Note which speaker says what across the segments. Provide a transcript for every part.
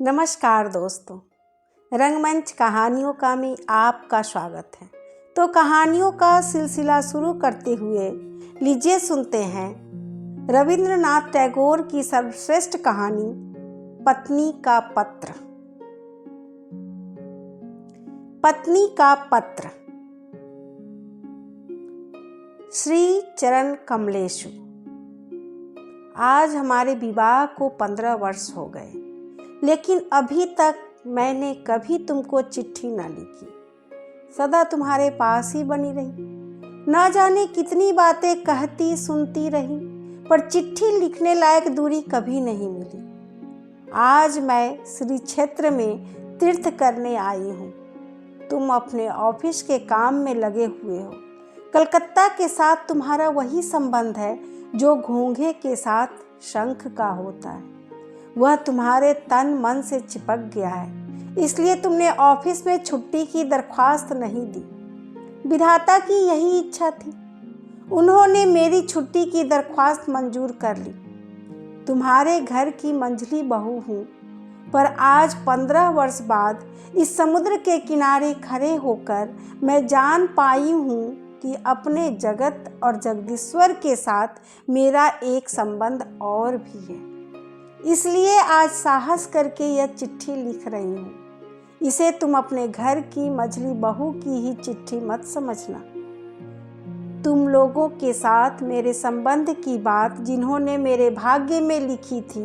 Speaker 1: नमस्कार दोस्तों, रंगमंच कहानियों का में आपका स्वागत है। तो कहानियों का सिलसिला शुरू करते हुए लीजिए सुनते हैं रविंद्रनाथ टैगोर की सर्वश्रेष्ठ कहानी पत्नी का पत्र। पत्नी का पत्र। श्री चरण कमलेशु। आज हमारे विवाह को 15 वर्ष हो गए, लेकिन अभी तक मैंने कभी तुमको चिट्ठी न लिखी। सदा तुम्हारे पास ही बनी रही। ना जाने कितनी बातें कहती सुनती रही, पर चिट्ठी लिखने लायक दूरी कभी नहीं मिली। आज मैं श्री क्षेत्र में तीर्थ करने आई हूँ। तुम अपने ऑफिस के काम में लगे हुए हो। कलकत्ता के साथ तुम्हारा वही संबंध है जो घोंघे के साथ शंख का होता है। वह तुम्हारे तन मन से चिपक गया है, इसलिए तुमने ऑफिस में छुट्टी की दरख्वास्त नहीं दी। विधाता की यही इच्छा थी। उन्होंने मेरी छुट्टी की दरख्वास्त मंजूर कर ली। तुम्हारे घर की मंझली बहू हूँ, पर आज 15 वर्ष बाद इस समुद्र के किनारे खड़े होकर मैं जान पाई हूँ कि अपने जगत और जगदीश्वर के साथ मेरा एक संबंध और भी है। इसलिए आज साहस करके यह चिट्ठी लिख रही हूँ। इसे तुम अपने घर की मझली बहू की ही चिट्ठी मत समझना। तुम लोगों के साथ मेरे संबंध की बात जिन्होंने मेरे भाग्य में लिखी थी,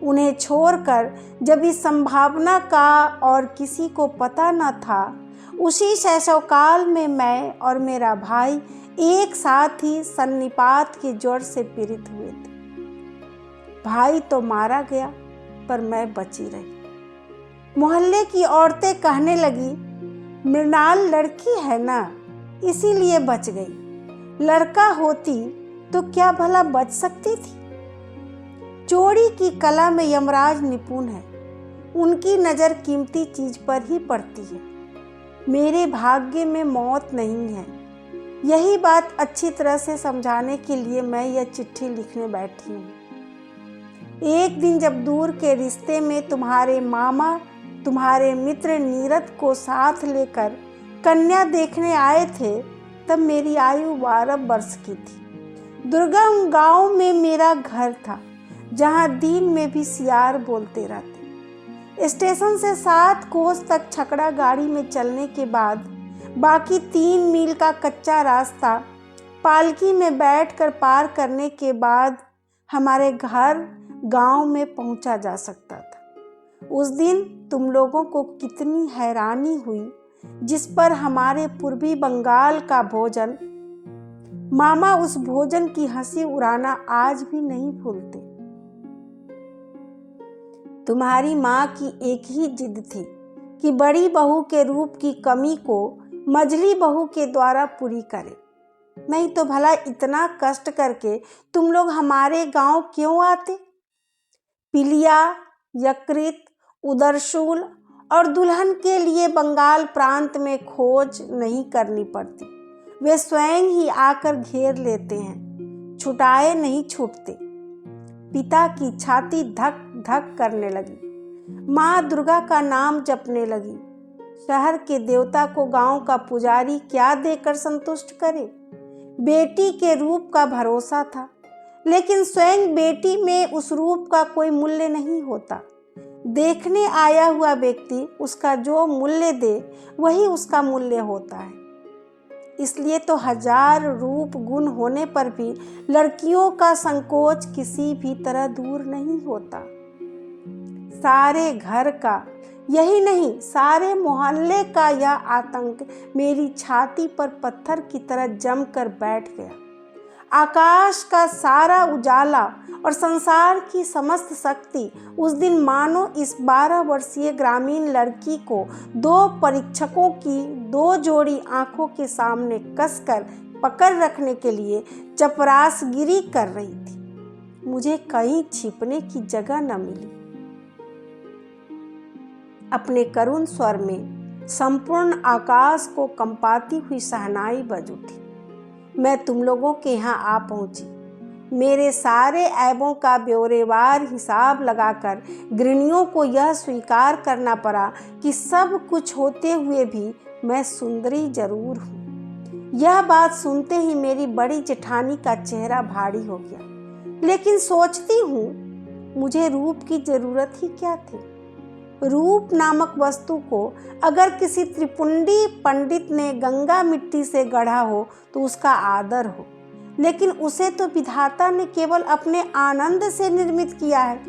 Speaker 1: उन्हें छोड़कर जब इस संभावना का और किसी को पता न था, उसी शैशवकाल में मैं और मेरा भाई एक साथ ही सन्निपात के ज्वर से पीड़ित हुए थे। भाई तो मारा गया, पर मैं बची रही। मोहल्ले की औरतें कहने लगी, मृणाल लड़की है ना, इसीलिए बच गई। लड़का होती तो क्या भला बच सकती थी। चोरी की कला में यमराज निपुण है। उनकी नज़र कीमती चीज पर ही पड़ती है। मेरे भाग्य में मौत नहीं है। यही बात अच्छी तरह से समझाने के लिए मैं यह चिट्ठी लिखने बैठी हूँ। एक दिन जब दूर के रिश्ते में तुम्हारे मामा तुम्हारे मित्र नीरद को साथ लेकर कन्या देखने आए थे, तब मेरी आयु 12 वर्ष की थी। दुर्गम गांव में मेरा घर था, जहां दिन में भी सियार बोलते रहते। स्टेशन से 7 कोस तक छकड़ा गाड़ी में चलने के बाद बाकी 3 मील का कच्चा रास्ता पालकी में बैठकर पार करने के बाद हमारे घर गांव में पहुंचा जा सकता था। उस दिन तुम लोगों को कितनी हैरानी हुई, जिस पर हमारे पूर्वी बंगाल का भोजन, मामा उस भोजन की हंसी उड़ाना आज भी नहीं भूलते। तुम्हारी माँ की एक ही जिद थी कि बड़ी बहू के रूप की कमी को मझली बहू के द्वारा पूरी करे। नहीं तो भला इतना कष्ट करके तुम लोग हमारे गांव क्यों आते। पिलिया, यकृत, उदरशूल और दुल्हन के लिए बंगाल प्रांत में खोज नहीं करनी पड़ती। वे स्वयं ही आकर घेर लेते हैं, छुटाए नहीं छूटते। पिता की छाती धक धक करने लगी। माँ दुर्गा का नाम जपने लगी। शहर के देवता को गांव का पुजारी क्या देकर संतुष्ट करे। बेटी के रूप का भरोसा था, लेकिन स्वयं बेटी में उस रूप का कोई मूल्य नहीं होता। देखने आया हुआ व्यक्ति उसका जो मूल्य दे, वही उसका मूल्य होता है। इसलिए तो 1000 रूप गुण होने पर भी लड़कियों का संकोच किसी भी तरह दूर नहीं होता। सारे घर का, यही नहीं सारे मोहल्ले का यह आतंक मेरी छाती पर पत्थर की तरह जमकर बैठ गया। आकाश का सारा उजाला और संसार की समस्त शक्ति उस दिन मानो इस 12 वर्षीय ग्रामीण लड़की को 2 परीक्षकों की 2 जोड़ी आंखों के सामने कसकर पकड़ रखने के लिए चपरासगिरी कर रही थी। मुझे कहीं छिपने की जगह न मिली। अपने करुण स्वर में संपूर्ण आकाश को कंपाती हुई शहनाई बज उठी। मैं तुम लोगों के यहाँ आ पहुंची। मेरे सारे ऐबों का ब्यौरेवार हिसाब लगाकर गृहिणियों को यह स्वीकार करना पड़ा कि सब कुछ होते हुए भी मैं सुंदरी जरूर हूँ। यह बात सुनते ही मेरी बड़ी जेठानी का चेहरा भारी हो गया, लेकिन सोचती हूँ मुझे रूप की जरूरत ही क्या थी। रूप नामक वस्तु को अगर किसी त्रिपुंडी पंडित ने गंगा मिट्टी से गढ़ा हो तो उसका आदर हो, लेकिन उसे तो विधाता ने केवल अपने आनंद से निर्मित किया है,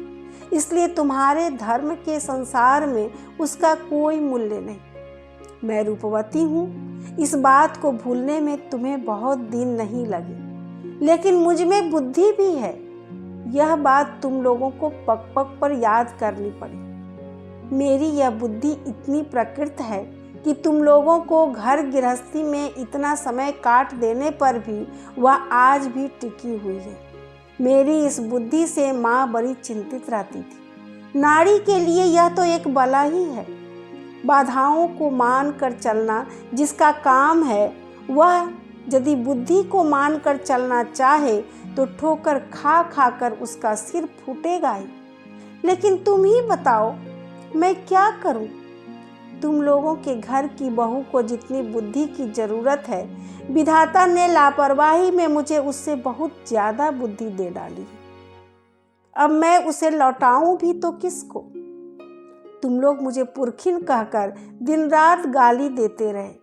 Speaker 1: इसलिए तुम्हारे धर्म के संसार में उसका कोई मूल्य नहीं। मैं रूपवती हूँ, इस बात को भूलने में तुम्हें बहुत दिन नहीं लगे, लेकिन मुझ में बुद्धि भी है। यह बात तुम लोगों को पग पग पर याद करनी पड़ी। मेरी यह बुद्धि इतनी प्रकृत है कि तुम लोगों को घर गृहस्थी में इतना समय काट देने पर भी वह आज भी टिकी हुई है। मेरी इस बुद्धि से माँ बड़ी चिंतित रहती थी। नारी के लिए यह तो एक बला ही है। बाधाओं को मान कर चलना जिसका काम है, वह यदि बुद्धि को मान कर चलना चाहे तो ठोकर खा खा कर उसका सिर फूटेगा ही। लेकिन तुम ही बताओ मैं क्या करूं? तुम लोगों के घर की बहू को जितनी बुद्धि की जरूरत है, विधाता ने लापरवाही में मुझे उससे बहुत ज्यादा बुद्धि दे डाली। अब मैं उसे लौटाऊं भी तो किसको? तुम लोग मुझे पुरखिन कहकर दिन रात गाली देते रहे।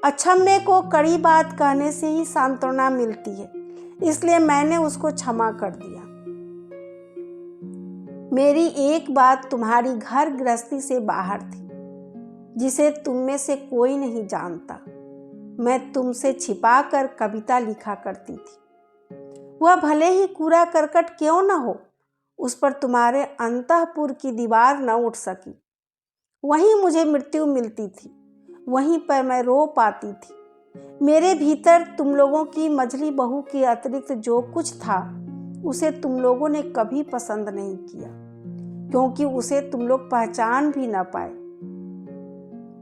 Speaker 1: अक्षम्य को कड़ी बात कहने से ही सांत्वना मिलती है, इसलिए मैंने उसको क्षमा कर दिया। मेरी एक बात तुम्हारी घर गृहस्थी से बाहर थी, जिसे तुम में से कोई नहीं जानता। मैं तुमसे छिपा कर कविता लिखा करती थी। वह भले ही कूड़ा करकट क्यों न हो, उस पर तुम्हारे अंतःपुर की दीवार न उठ सकी। वहीं मुझे मृत्यु मिलती थी, वहीं पर मैं रो पाती थी। मेरे भीतर तुम लोगों की मझली बहू के अतिरिक्त जो कुछ था, उसे तुम लोगों ने कभी पसंद नहीं किया, क्योंकि उसे तुम लोग पहचान भी न पाए।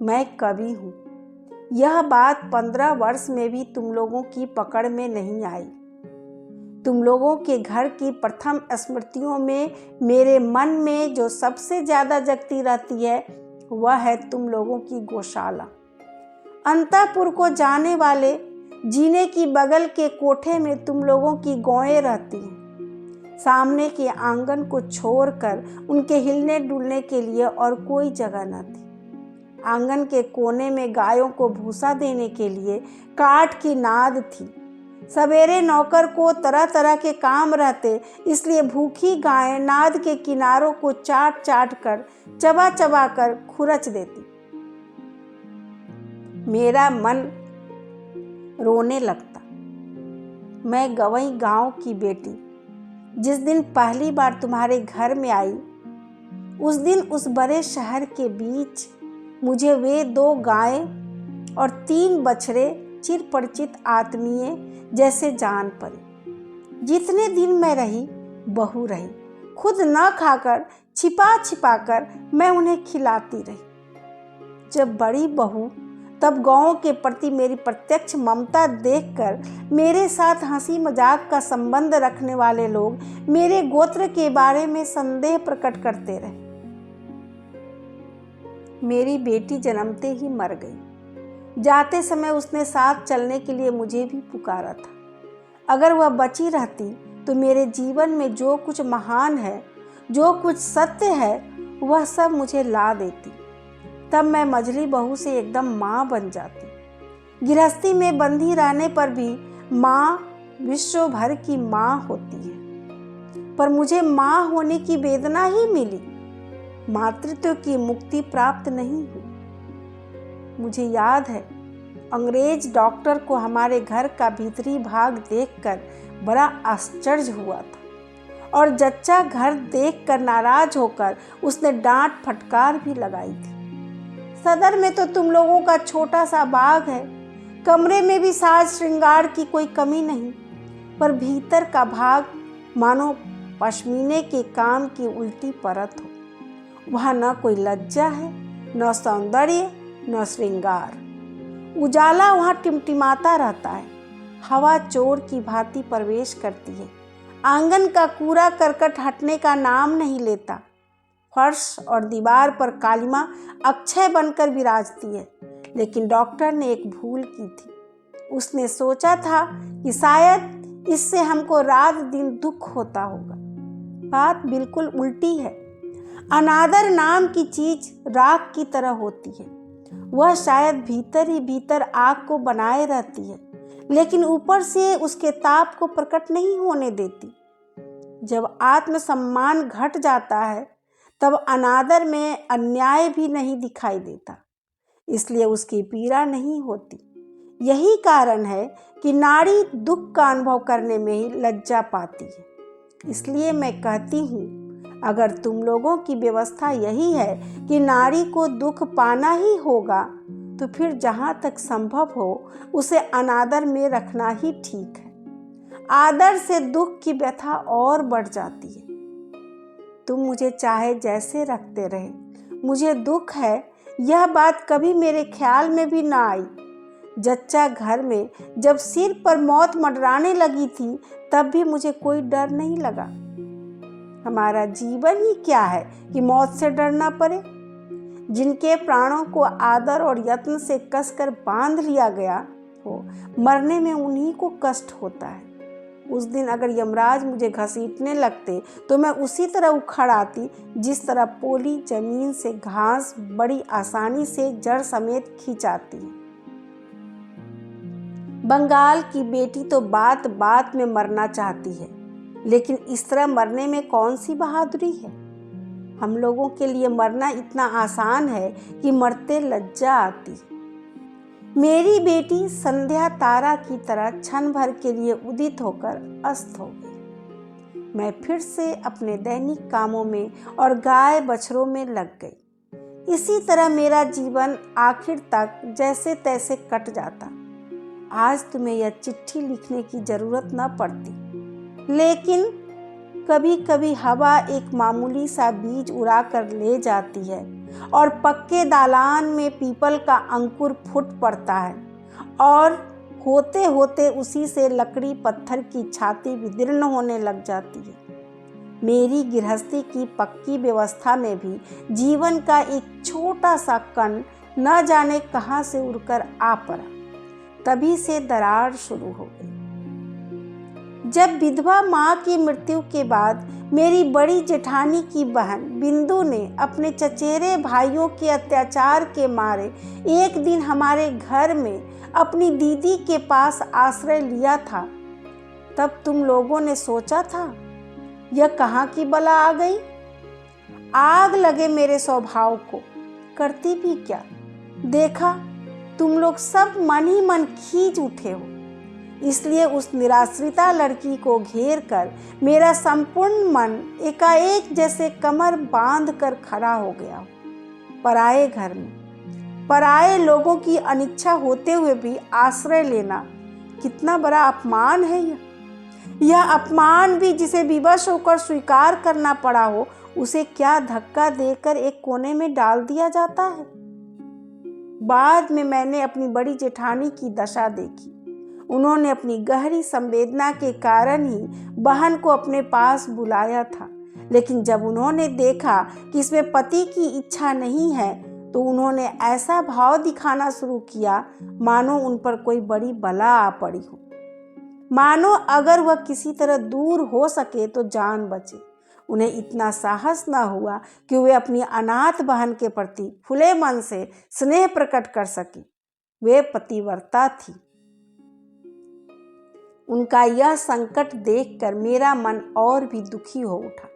Speaker 1: मैं कवि हूँ। यह बात 15 वर्ष में भी तुम लोगों की पकड़ में नहीं आई। तुम लोगों के घर की प्रथम स्मृतियों में मेरे मन में जो सबसे ज्यादा जगती रहती है, वह है तुम लोगों की गौशाला। अंतःपुर को जाने वाले जीने की बगल के कोठे में तुम लोगों की गौएं रहती हैं। सामने के आंगन को छोड़कर उनके हिलने डुलने के लिए और कोई जगह न थी। आंगन के कोने में गायों को भूसा देने के लिए काठ की नाद थी। सवेरे नौकर को तरह तरह के काम रहते, इसलिए भूखी गायें नाद के किनारों को चाट चाट कर, चबा चबा कर खुरच देती। मेरा मन रोने लगता। मैं गवई गांव की बेटी जिस दिन पहली बार तुम्हारे घर में आई, उस दिन उस बड़े शहर के बीच मुझे वे 2 गायें और 3 बछड़े चिरपरिचित आत्मीय जैसे जान पड़े। जितने दिन मैं रही, बहू रही, खुद न खाकर छिपा छिपा कर मैं उन्हें खिलाती रही। जब बड़ी बहू, तब गाँव के प्रति मेरी प्रत्यक्ष ममता देखकर मेरे साथ हंसी मजाक का संबंध रखने वाले लोग मेरे गोत्र के बारे में संदेह प्रकट करते रहे। मेरी बेटी जन्मते ही मर गई। जाते समय उसने साथ चलने के लिए मुझे भी पुकारा था। अगर वह बची रहती तो मेरे जीवन में जो कुछ महान है, जो कुछ सत्य है, वह सब मुझे ला देती। तब मैं मझली बहू से एकदम माँ बन जाती। गृहस्थी में बंधी रहने पर भी माँ विश्व भर की माँ होती है, पर मुझे माँ होने की वेदना ही मिली, मातृत्व की मुक्ति प्राप्त नहीं हुई। मुझे याद है, अंग्रेज डॉक्टर को हमारे घर का भीतरी भाग देखकर बड़ा आश्चर्य हुआ था और जच्चा घर देखकर नाराज होकर उसने डांट फटकार भी लगाई थी। सदर में तो तुम लोगों का छोटा सा बाग है, कमरे में भी साज श्रृंगार की कोई कमी नहीं, पर भीतर का भाग मानो पश्मीने के काम की उल्टी परत हो। वहाँ न कोई लज्जा है, न सौंदर्य, न श्रृंगार। उजाला वहाँ टिमटिमाता रहता है। हवा चोर की भांति प्रवेश करती है। आंगन का कूड़ा करकट हटने का नाम नहीं लेता। फर्श और दीवार पर कालिमा अक्षय बनकर विराजती है। लेकिन डॉक्टर ने एक भूल की थी। उसने सोचा था कि शायद इससे हमको रात दिन दुख होता होगा। बात बिल्कुल उल्टी है। अनादर नाम की चीज राख की तरह होती है। वह शायद भीतर ही भीतर आग को बनाए रहती है, लेकिन ऊपर से उसके ताप को प्रकट नहीं होने देती। जब आत्मसम्मान घट जाता है, तब अनादर में अन्याय भी नहीं दिखाई देता, इसलिए उसकी पीड़ा नहीं होती। यही कारण है कि नारी दुख का अनुभव करने में ही लज्जा पाती है। इसलिए मैं कहती हूँ, अगर तुम लोगों की व्यवस्था यही है कि नारी को दुख पाना ही होगा, तो फिर जहाँ तक संभव हो उसे अनादर में रखना ही ठीक है। आदर से दुख की व्यथा और बढ़ जाती है। तुम मुझे चाहे जैसे रखते रहे, मुझे दुख है, यह बात कभी मेरे ख्याल में भी ना आई। जच्चा घर में जब सिर पर मौत मंडराने लगी थी, तब भी मुझे कोई डर नहीं लगा। हमारा जीवन ही क्या है कि मौत से डरना पड़े। जिनके प्राणों को आदर और यत्न से कसकर बांध लिया गया हो, मरने में उन्हीं को कष्ट होता है। उस दिन अगर यमराज मुझे घसीटने लगते, तो मैं उसी तरह उखड़ आती जिस तरह पोली जमीन से घास बड़ी आसानी से जड़ समेत खींच आती है। बंगाल की बेटी तो बात बात में मरना चाहती है, लेकिन इस तरह मरने में कौन सी बहादुरी है। हम लोगों के लिए मरना इतना आसान है कि मरते लज्जा आती है। मेरी बेटी संध्या तारा की तरह क्षण भर के लिए उदित होकर अस्त हो गई। मैं फिर से अपने दैनिक कामों में और गाय बछड़ों में लग गई। इसी तरह मेरा जीवन आखिर तक जैसे तैसे कट जाता। आज तुम्हें यह चिट्ठी लिखने की जरूरत न पड़ती, लेकिन कभी कभी हवा एक मामूली सा बीज उड़ा कर ले जाती है और पक्के दालान में पीपल का अंकुर फूट पड़ता है, और होते होते उसी से लकड़ी पत्थर की छाती विदीर्ण होने लग जाती है। मेरी गृहस्थी की पक्की व्यवस्था में भी जीवन का एक छोटा सा कण न जाने कहाँ से उड़कर आ पड़ा। तभी से दरार शुरू हो गई। जब विधवा माँ की मृत्यु के बाद मेरी बड़ी जेठानी की बहन बिंदु ने अपने चचेरे भाइयों के अत्याचार के मारे एक दिन हमारे घर में अपनी दीदी के पास आश्रय लिया था, तब तुम लोगों ने सोचा था यह कहाँ की बला आ गई। आग लगे मेरे स्वभाव को, करती भी क्या। देखा, तुम लोग सब मन ही मन खींच उठे हो। इसलिए उस निराश्रिता लड़की को घेर कर मेरा संपूर्ण मन एकाएक जैसे कमर बांध कर खड़ा हो गया। पराए घर में पराए लोगों की अनिच्छा होते हुए भी आश्रय लेना कितना बड़ा अपमान है। यह अपमान भी जिसे विवश होकर स्वीकार करना पड़ा हो, उसे क्या धक्का देकर एक कोने में डाल दिया जाता है। बाद में मैंने अपनी बड़ी जेठानी की दशा देखी। उन्होंने अपनी गहरी संवेदना के कारण ही बहन को अपने पास बुलाया था, लेकिन जब उन्होंने देखा कि इसमें पति की इच्छा नहीं है, तो उन्होंने ऐसा भाव दिखाना शुरू किया मानो उन पर कोई बड़ी बला आ पड़ी हो, मानो अगर वह किसी तरह दूर हो सके तो जान बचे। उन्हें इतना साहस न हुआ कि वे अपनी अनाथ बहन के प्रति खुले मन से स्नेह प्रकट कर सके। वे पतिव्रता थी। उनका यह संकट देखकर मेरा मन और भी दुखी हो उठा।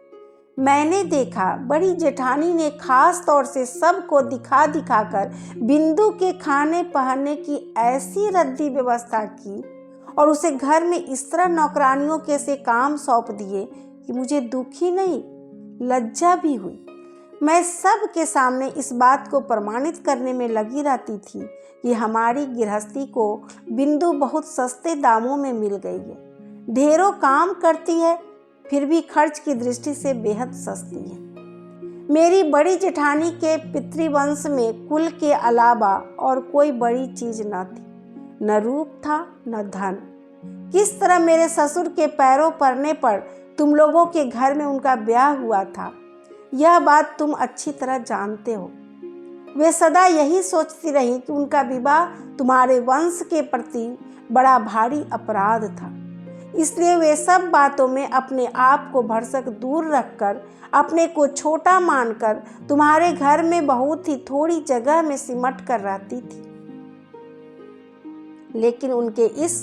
Speaker 1: मैंने देखा बड़ी जेठानी ने खास तौर से सबको दिखा दिखाकर बिंदु के खाने पहनने की ऐसी रद्दी व्यवस्था की और उसे घर में इस तरह नौकरानियों के से काम सौंप दिए कि मुझे दुख ही नहीं, लज्जा भी हुई। मैं सब के सामने इस बात को प्रमाणित करने में लगी रहती थी कि हमारी गृहस्थी को बिंदु बहुत सस्ते दामों में मिल गई है। ढेरों काम करती है, फिर भी खर्च की दृष्टि से बेहद सस्ती है। मेरी बड़ी जेठानी के पितृवंश में कुल के अलावा और कोई बड़ी चीज न थी। न रूप था, न धन। किस तरह मेरे ससुर के पैरों पड़ने पर तुम लोगों के घर में उनका ब्याह हुआ था, यह बात तुम अच्छी तरह जानते हो। वे सदा यही सोचती रही कि उनका विवाह तुम्हारे वंश के प्रति बड़ा भारी अपराध था, इसलिए वे सब बातों में अपने आप को भरसक दूर रखकर, अपने को छोटा मानकर तुम्हारे घर में बहुत ही थोड़ी जगह में सिमट कर रहती थी। लेकिन उनके इस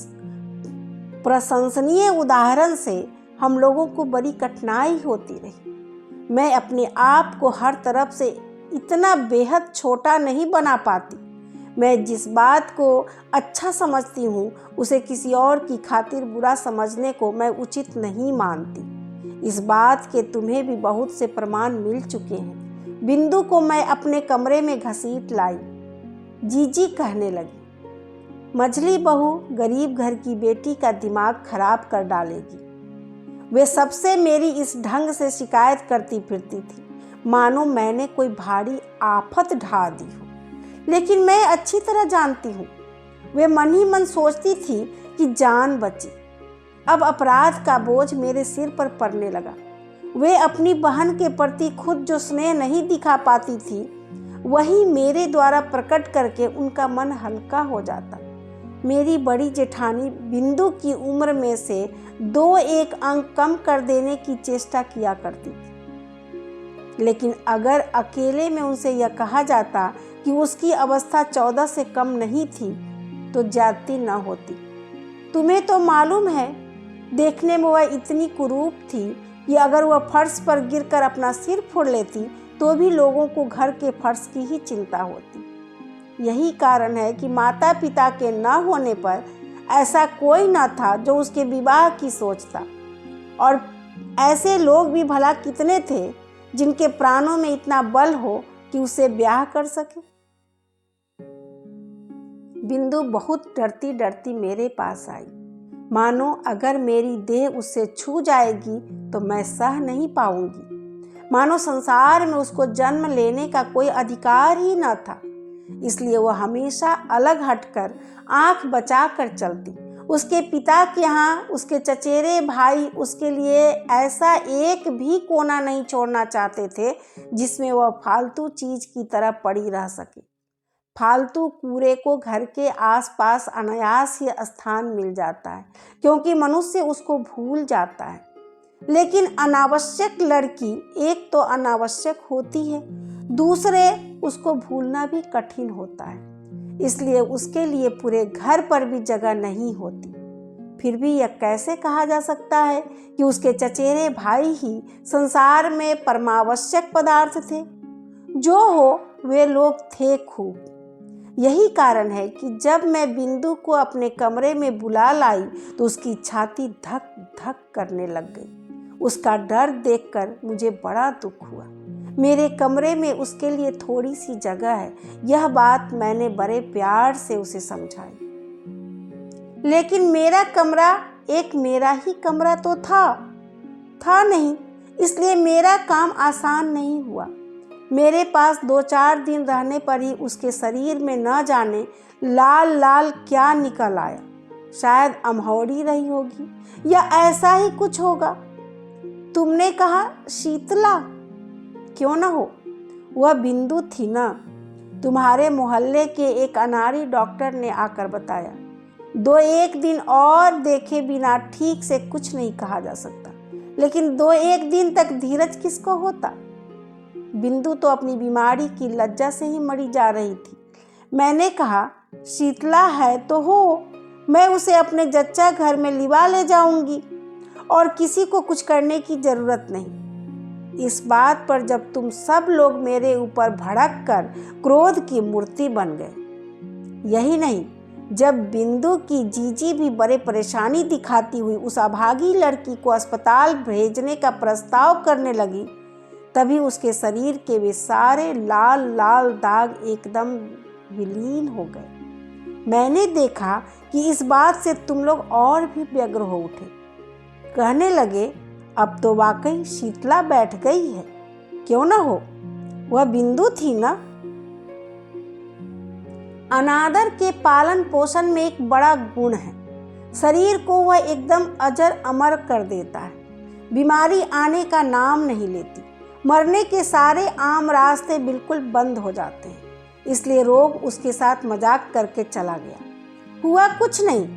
Speaker 1: प्रशंसनीय उदाहरण से हम लोगों को बड़ी कठिनाई होती रही। मैं अपने आप को हर तरफ से इतना बेहद छोटा नहीं बना पाती। मैं जिस बात को अच्छा समझती हूँ उसे किसी और की खातिर बुरा समझने को मैं उचित नहीं मानती। इस बात के तुम्हें भी बहुत से प्रमाण मिल चुके हैं। बिंदु को मैं अपने कमरे में घसीट लाई। जीजी कहने लगी, मझली बहू गरीब घर की बेटी का दिमाग खराब कर डालेगी। वे सबसे मेरी इस ढंग से शिकायत करती फिरती थी, मानो मैंने कोई भारी आफत ढा दी हो। लेकिन मैं अच्छी तरह जानती हूँ, वे मन ही मन सोचती थी कि जान बची। अब अपराध का बोझ मेरे सिर पर पड़ने लगा। वे अपनी बहन के प्रति खुद जो स्नेह नहीं दिखा पाती थी, वही मेरे द्वारा प्रकट करके उनका मन हल्का हो जाता। मेरी बड़ी जेठानी बिंदु की उम्र में से 2-1 अंक कम कर देने की चेष्टा किया करती थी, लेकिन अगर अकेले में उनसे यह कहा जाता कि उसकी अवस्था 14 से कम नहीं थी तो ज्यादती न होती। तुम्हें तो मालूम है, देखने में वह इतनी कुरूप थी कि अगर वह फर्श पर गिरकर अपना सिर फोड़ लेती तो भी लोगों को घर के फर्श की ही चिंता होती। यही कारण है कि माता पिता के न होने पर ऐसा कोई न था जो उसके विवाह की सोचता, और ऐसे लोग भी भला कितने थे जिनके प्राणों में इतना बल हो कि उसे ब्याह कर सके। बिंदु बहुत डरती डरती मेरे पास आई, मानो अगर मेरी देह उससे छू जाएगी तो मैं सह नहीं पाऊंगी। मानो संसार में उसको जन्म लेने का कोई अधिकार ही न था। इसलिए वह हमेशा अलग हटकर आंख बचाकर चलती। उसके पिता के यहाँ उसके चचेरे भाई उसके लिए ऐसा एक भी कोना नहीं छोड़ना चाहते थे जिसमें वह फालतू चीज की तरह पड़ी रह सके। फालतू कूड़े को घर के आसपास अनायास ही स्थान मिल जाता है, क्योंकि मनुष्य उसको भूल जाता है। लेकिन अनावश्यक लड़की एक तो अनावश्यक होती है, दूसरे उसको भूलना भी कठिन होता है। इसलिए उसके लिए पूरे घर पर भी जगह नहीं होती। फिर भी यह कैसे कहा जा सकता है कि उसके चचेरे भाई ही संसार में परमावश्यक पदार्थ थे? जो हो, वे लोग थे खूब। यही कारण है कि जब मैं बिंदु को अपने कमरे में बुला लाई तो उसकी छाती धक धक करने लग गई। उसका डर देखकर मुझे बड़ा दुख हुआ। मेरे कमरे में उसके लिए थोड़ी सी जगह है, यह बात मैंने बड़े प्यार से उसे समझाई। लेकिन मेरा कमरा एक मेरा ही कमरा तो था नहीं, इसलिए मेरा काम आसान नहीं हुआ। मेरे पास 2-4 दिन रहने पर ही उसके शरीर में न जाने लाल लाल क्या निकल आया। शायद अमहौरी रही होगी या ऐसा ही कुछ होगा। तुमने कहा शीतला, क्यों न हो, वह बिंदु थी ना। तुम्हारे मोहल्ले के एक अनाड़ी डॉक्टर ने आकर बताया। 2-1 दिन और देखे बिना ठीक से कुछ नहीं कहा जा सकता, लेकिन 2-1 दिन तक धीरज किसको होता। बिंदु तो अपनी बीमारी की लज्जा से ही मरी जा रही थी। मैंने कहा, शीतला है तो हो, मैं उसे अपने जच्चा घर में लिवा ले जाऊंगी और किसी को कुछ करने की जरूरत नहीं। इस बात पर जब तुम सब लोग मेरे ऊपर भड़क कर क्रोध की मूर्ति बन गए। यही नहीं, जब बिंदु की जीजी भी बड़े परेशानी दिखाती हुई उस अभागी लड़की को अस्पताल भेजने का प्रस्ताव करने लगी, तभी उसके शरीर के वे सारे लाल लाल दाग एकदम विलीन हो गए। मैंने देखा कि इस बात से तुम लोग और भी व्यग्र हो उठे। कहने लगे, अब तो वाकई शीतला बैठ गई है, क्यों ना हो, वह बिंदु थी ना। अनादर के पालन पोषण में एक बड़ा गुण है, शरीर को वह एकदम अजर अमर कर देता है। बीमारी आने का नाम नहीं लेती। मरने के सारे आम रास्ते बिल्कुल बंद हो जाते हैं। इसलिए रोग उसके साथ मजाक करके चला गया। हुआ कुछ नहीं,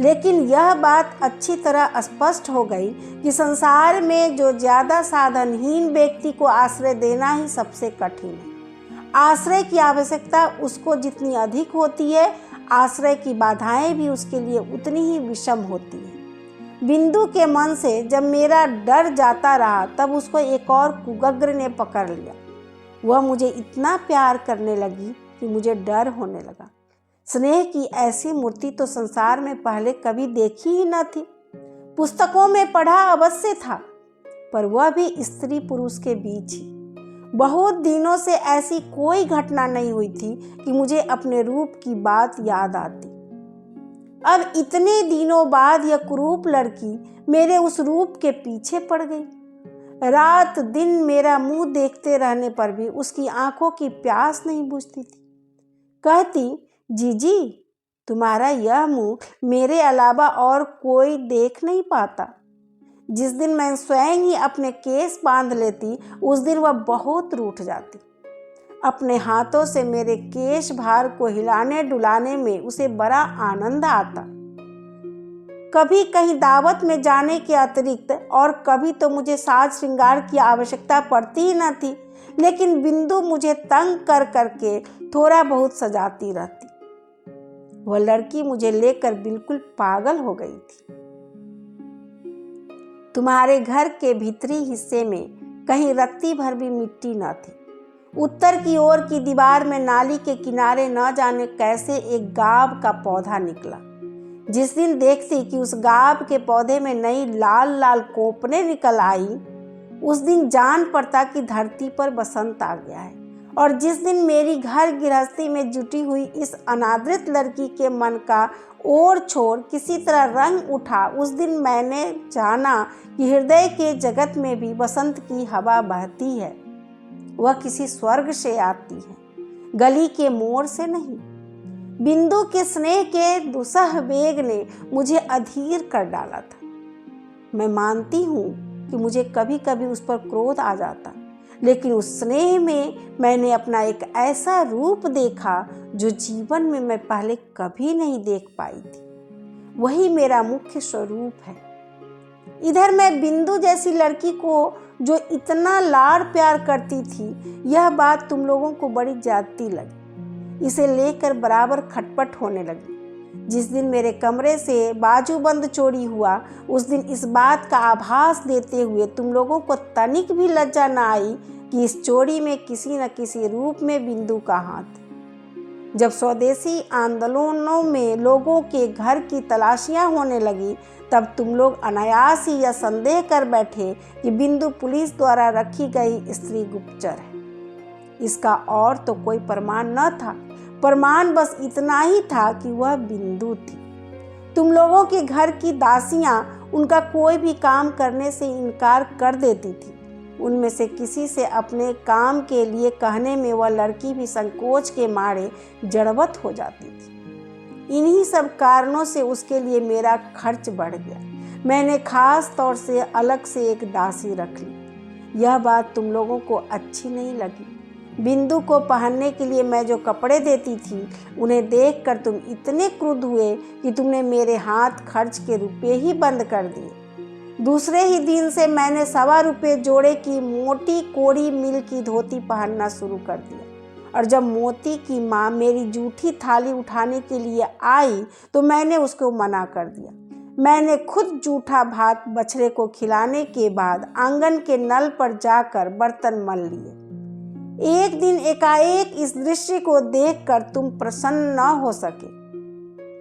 Speaker 1: लेकिन यह बात अच्छी तरह स्पष्ट हो गई कि संसार में जो ज़्यादा साधनहीन व्यक्ति को आश्रय देना ही सबसे कठिन है। आश्रय की आवश्यकता उसको जितनी अधिक होती है, आश्रय की बाधाएं भी उसके लिए उतनी ही विषम होती है। बिंदु के मन से जब मेरा डर जाता रहा, तब उसको एक और कुगग्र ने पकड़ लिया। वह मुझे इतना प्यार करने लगी कि मुझे डर होने लगा। स्नेह की ऐसी मूर्ति तो संसार में पहले कभी देखी ही न थी। पुस्तकों में पढ़ा अवश्य था, पर वह भी स्त्री पुरुष के बीच ही। बहुत दिनों से ऐसी कोई घटना नहीं हुई थी कि मुझे अपने रूप की बात याद आती। अब इतने दिनों बाद यह कुरूप लड़की मेरे उस रूप के पीछे पड़ गई। रात दिन मेरा मुंह देखते रहने पर भी उसकी आंखों की प्यास नहीं बुझती थी। कहती, जीजी, तुम्हारा यह मुंह मेरे अलावा और कोई देख नहीं पाता। जिस दिन मैं स्वयं ही अपने केस बांध लेती, उस दिन वह बहुत रूठ जाती। अपने हाथों से मेरे केश भार को हिलाने डुलाने में उसे बड़ा आनंद आता। कभी कहीं दावत में जाने के अतिरिक्त और कभी तो मुझे साज श्रृंगार की आवश्यकता पड़ती ही न थी, लेकिन बिंदु मुझे तंग कर करके थोड़ा बहुत सजाती रहती। वह लड़की मुझे लेकर बिल्कुल पागल हो गई थी। तुम्हारे घर के भीतरी हिस्से में कहीं रत्ती भर भी मिट्टी न थी। उत्तर की ओर की दीवार में नाली के किनारे न जाने कैसे एक गाब का पौधा निकला। जिस दिन देखती कि उस गाब के पौधे में नई लाल लाल कोपने निकल आई, उस दिन जान पड़ता कि धरती पर बसंत आ गया है। और जिस दिन मेरी घर गृहस्थी में जुटी हुई इस अनादृत लड़की के मन का ओर छोर किसी तरह रंग उठा, उस दिन मैंने जाना कि हृदय के जगत में भी बसंत की हवा बहती है। वह किसी स्वर्ग से आती है, गली के मोड़ से नहीं। बिंदु के स्नेह के दुसह वेग ने मुझे अधीर कर डाला था। मैं मानती हूँ कि मुझे कभी कभी उस पर क्रोध आ जाता, लेकिन उस स्नेह में मैंने अपना एक ऐसा रूप देखा जो जीवन में मैं पहले कभी नहीं देख पाई थी। वही मेरा मुख्य स्वरूप है। इधर मैं बिंदु जैसी लड़की को जो इतना लाड़ प्यार करती थी, यह बात तुम लोगों को बड़ी ज्यादती लगी। इसे लेकर बराबर खटपट होने लगी। जिस दिन मेरे कमरे से बाजूबंद चोरी हुआ, उस दिन इस बात का आभास देते हुए तुम लोगों को तनिक भी लज्जा न आई कि इस चोरी में किसी न किसी रूप में बिंदु का हाथ। जब स्वदेशी आंदोलनों में लोगों के घर की तलाशियां होने लगी, तब तुम लोग अनायास ही यह संदेह कर बैठे कि बिंदु पुलिस द्वारा रखी गई स्त्री गुप्तचर है। इसका और तो कोई प्रमाण न था। प्रमाण बस इतना ही था कि वह बिंदु थी। तुम लोगों के घर की दासियां उनका कोई भी काम करने से इनकार कर देती थी। उनमें से किसी से अपने काम के लिए कहने में वह लड़की भी संकोच के मारे जड़वत हो जाती थी। इन्हीं सब कारणों से उसके लिए मेरा खर्च बढ़ गया। मैंने खास तौर से अलग से एक दासी रख ली। यह बात तुम लोगों को अच्छी नहीं लगी। बिंदु को पहनने के लिए मैं जो कपड़े देती थी, उन्हें देखकर तुम इतने क्रुद्ध हुए कि तुमने मेरे हाथ खर्च के रुपये ही बंद कर दिए। दूसरे ही दिन से मैंने 1.25 रुपये जोड़े की मोटी कोड़ी मिल की धोती पहनना शुरू कर दिया। और जब मोती की माँ मेरी जूठी थाली उठाने के लिए आई, तो मैंने उसको मना कर दिया। मैंने खुद जूठा भात बछड़े को खिलाने के बाद आंगन के नल पर जाकर बर्तन मल लिए। एक दिन एकाएक इस दृश्य को देखकर तुम प्रसन्न न हो सके।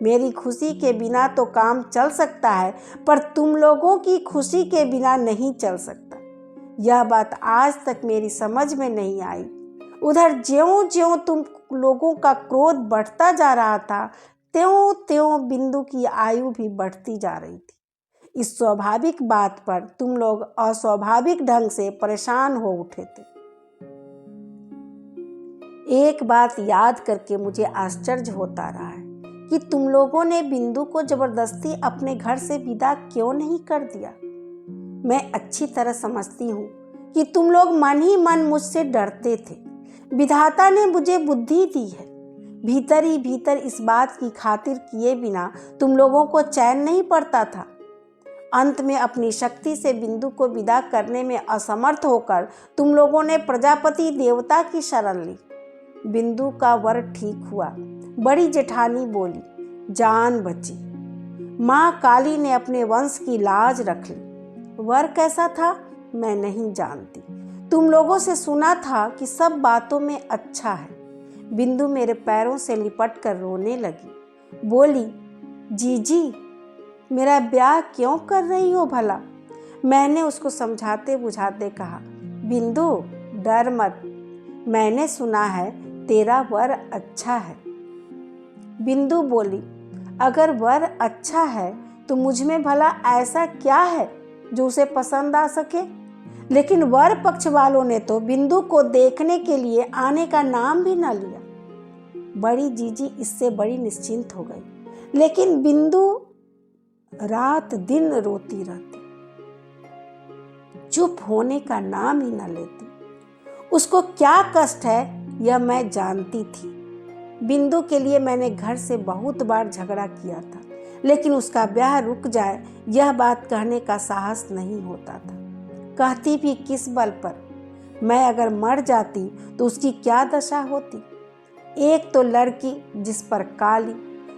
Speaker 1: मेरी खुशी के बिना तो काम चल सकता है, पर तुम लोगों की खुशी के बिना नहीं चल सकता। यह बात आज तक मेरी समझ में नहीं आई। उधर ज्यों-ज्यों तुम लोगों का क्रोध बढ़ता जा रहा था, त्यों-त्यों बिंदु की आयु भी बढ़ती जा रही थी। इस स्वाभाविक बात पर तुम लोग अस्वाभाविक ढंग से परेशान हो उठे थे। एक बात याद करके मुझे आश्चर्य होता रहा है कि तुम लोगों ने बिंदु को जबरदस्ती अपने घर से विदा क्यों नहीं कर दिया। मैं अच्छी तरह समझती हूँ कि तुम लोग मन ही मन मुझसे डरते थे। विधाता ने मुझे बुद्धि दी है। भीतर ही भीतर इस बात की खातिर किए बिना तुम लोगों को चैन नहीं पड़ता था। अंत में अपनी शक्ति से बिंदु को विदा करने में असमर्थ होकर तुम लोगों ने प्रजापति देवता की शरण ली। बिंदु का वर ठीक हुआ। बड़ी जेठानी बोली, जान बची। माँ काली ने अपने वंश की लाज रख ली। वर कैसा था मैं नहीं जानती। तुम लोगों से सुना था कि सब बातों में अच्छा है। बिंदु मेरे पैरों से लिपट कर रोने लगी। बोली, जीजी मेरा ब्याह क्यों कर रही हो भला। मैंने उसको समझाते बुझाते कहा, बिंदु डर मत, मैंने सुना है तेरा वर अच्छा है। बिंदु बोली, अगर वर अच्छा है तो मुझ में भला ऐसा क्या है जो उसे पसंद आ सके। लेकिन वर पक्ष वालों ने तो बिंदु को देखने के लिए आने का नाम भी न लिया। बड़ी जीजी इससे बड़ी निश्चिंत हो गई, लेकिन बिंदु रात दिन रोती रहती, चुप होने का नाम ही न लेती। उसको क्या कष्ट है यह मैं जानती थी। बिंदु के लिए मैंने घर से बहुत बार झगड़ा किया था, लेकिन उसका ब्याह रुक जाए यह बात कहने का साहस नहीं होता था। कहती भी किस बल पर। मैं अगर मर जाती तो उसकी क्या दशा होती। एक तो लड़की जिस पर काली,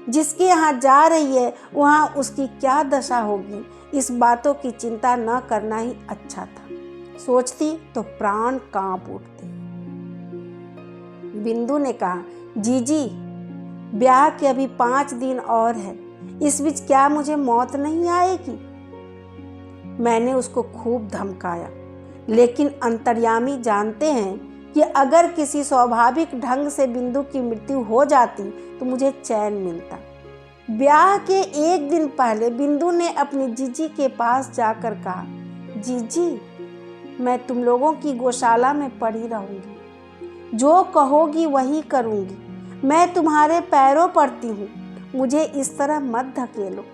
Speaker 1: जिसके यहाँ जा रही है वहाँ उसकी क्या दशा होगी, इस बातों की चिंता न करना ही अच्छा था। सोचती तो प्राण कांप उठते। बिंदु ने कहा, जीजी ब्याह के अभी 5 दिन और है, इस बीच क्या मुझे मौत नहीं आएगी। मैंने उसको खूब धमकाया, लेकिन अंतर्यामी जानते हैं कि अगर किसी स्वाभाविक ढंग से बिंदु की मृत्यु हो जाती तो मुझे चैन मिलता। ब्याह के 1 दिन पहले बिंदु ने अपनी जीजी के पास जाकर कहा, जीजी मैं तुम लोगों की गौशाला में पड़ी रहूंगी, जो कहोगी वही करूंगी। मैं तुम्हारे पैरों पड़ती हूँ, मुझे इस तरह मत धकेलो।